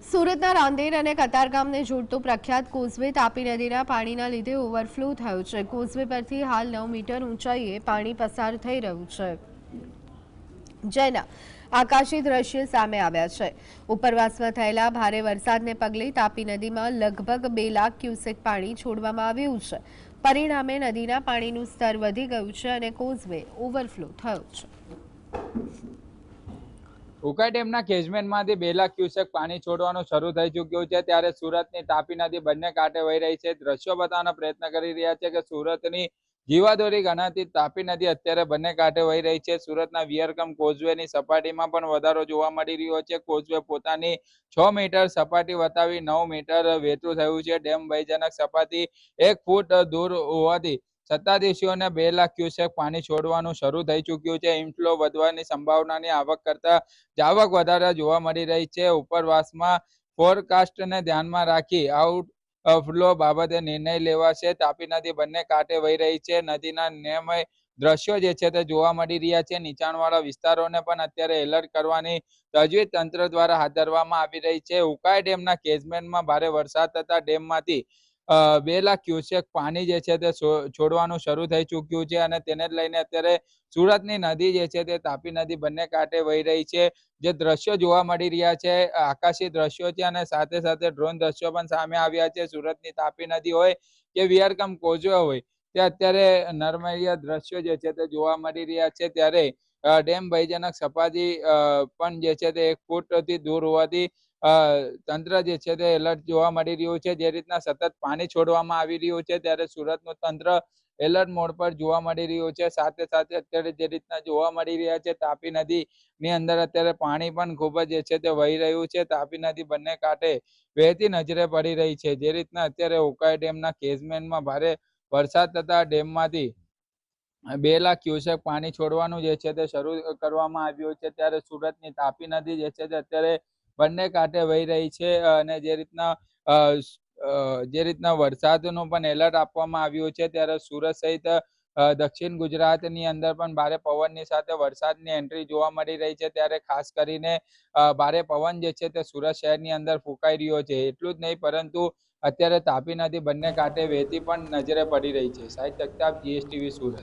સુરતના રાંદેર અને કતારગામને જોડતો પ્રખ્યાત કોઝવે તાપી નદીના પાણીના લીધે ઓવરફ્લો થયો છે। કોઝવે પરથી હાલ 9 મીટર ઊંચાઈએ પાણી પસાર થઈ રહ્યું છે, જેના આકાશી દ્રશ્ય સામે આવ્યા છે। ઉપરવાસમાં થયેલા ભારે વરસાદને પગલે તાપી નદીમાં લગભગ 2 લાખ ક્યુસેક પાણી છોડવામાં આવ્યું છે। પરિણામે નદીના પાણીનું સ્તર વધી ગયું છે અને કોઝવે ઓવરફ્લો થયો છે। ઉકાઈ ડેમના કેચમેન્ટમાંથી 2 લાખ ક્યુસેક પાણી છોડવાનું શરૂ થઈ ચૂક્યું છે, ત્યારે સુરતની તાપી નદી બંને કાંઠે વહી રહી છે। દ્રશ્યો બતાવવાનો પ્રયત્ન કરી રહ્યા છે કે સુરતની જીવાદોરી ગણાતી તાપી નદી અત્યારે બંને કાંઠે વહી રહી છે। સુરતના વિયરકમ કોઝવેની સપાટીમાં પણ વધારો જોવા મળી રહ્યો છે। કોઝવે પોતાની 6 મીટર સપાટી વટાવી 9 મીટર વહેતું થયું છે। ડેમ ભયજનક સપાટી 1 ફૂટ દૂર હોવાથી સત્તાધીશોને 2 લાખ ક્યુસેક પાણી છોડવાનું શરૂ થઈ ચૂક્યું છે। ઇનફ્લો વધવાની સંભાવનાની આવક કરતા જાવક વધારે જોવા મળી રહી છે। ઉપરવાસમાં ફોરકાસ્ટને ધ્યાનમાં રાખી આઉટફ્લો બાબતે નિર્ણય લેવાશે। તાપી નદી બંને કાંઠે વહી રહી છે। નદીના નિયમય દ્રશ્યો જે છે તે જોવા મળી રહ્યા છે। નીચાણવાળા વિસ્તારોને પણ અત્યારે એલર્ટ કરવાની તજવીજ તંત્ર દ્વારા હાથ ધરવામાં આવી રહી છે। ઉકાઈ ડેમના કેચમેન્ટમાં ભારે વરસાદ થતા ડેમમાંથી 2 લાખ ક્યુસેક પાણી જે છે તે છોડવાનું શરૂ થઈ ચૂક્યું છે અને તેને જ લઈને અત્યારે સુરતની નદી જે છે તે તાપી નદી બંને કાંઠે વહી રહી છે। જે દ્રશ્યો જોવા મળી રહ્યા છે આકાશી દ્રશ્યો છે અને સાથે સાથે ડ્રોન દ્રશ્યો પણ સામે આવ્યા છે। સુરતની તાપી નદી હોય કે વિયરકમ કોઝવે હોય તે અત્યારે નરમૈયા દ્રશ્યો જે છે તે જોવા મળી રહ્યા છે। ત્યારે ડેમ ભયજનક સપાટી પણ જે છે તે 1 ફૂટથી દૂર હોવાથી તંત્ર જે છે તે એલર્ટ જોવા મળી રહ્યું છે। જે રીતના સતત પાણી છોડવામાં આવી રહ્યું છે ત્યારે સુરતનું તંત્ર એલર્ટ મોડ પર જોવા મળી રહ્યું છે। સાથે સાથે અત્યારે જે રીતના જોવા મળી રહ્યા છે તાપી નદી ની અંદર અત્યારે પાણી પણ ખૂબ જ જે છે તે વહી રહ્યું છે। તાપી નદી બંને કાંઠે વહેતી નજરે પડી રહી છે। જે રીતના અત્યારે ઉકાઈ ડેમના કેચમેન્ટમાં ભારે વરસાદ થતા ડેમમાંથી 2 લાખ ક્યુસેક પાણી છોડવાનું જે છે તે શરૂ કરવામાં આવ્યું છે। ત્યારે સુરતની તાપી નદી જે છે તે અત્યારે બંને કાંઠે વહી રહી છે અને જે રીતના વરસાદનું પણ એલર્ટ આપવામાં આવ્યું છે ત્યારે સુરત સહિત દક્ષિણ ગુજરાતની અંદર પણ ભારે પવનની સાથે વરસાદની એન્ટ્રી જોવા મળી રહી છે। ત્યારે ખાસ કરીને ભારે પવન જે છે તે સુરત શહેરની અંદર ફૂંકાઈ રહ્યો છે। એટલું જ નહીં પરંતુ અત્યારે તાપી નદી બંને કાંઠે વહેતી પણ નજરે પડી રહી છે। સાહિદ જગતાપ, GSTV સુરત।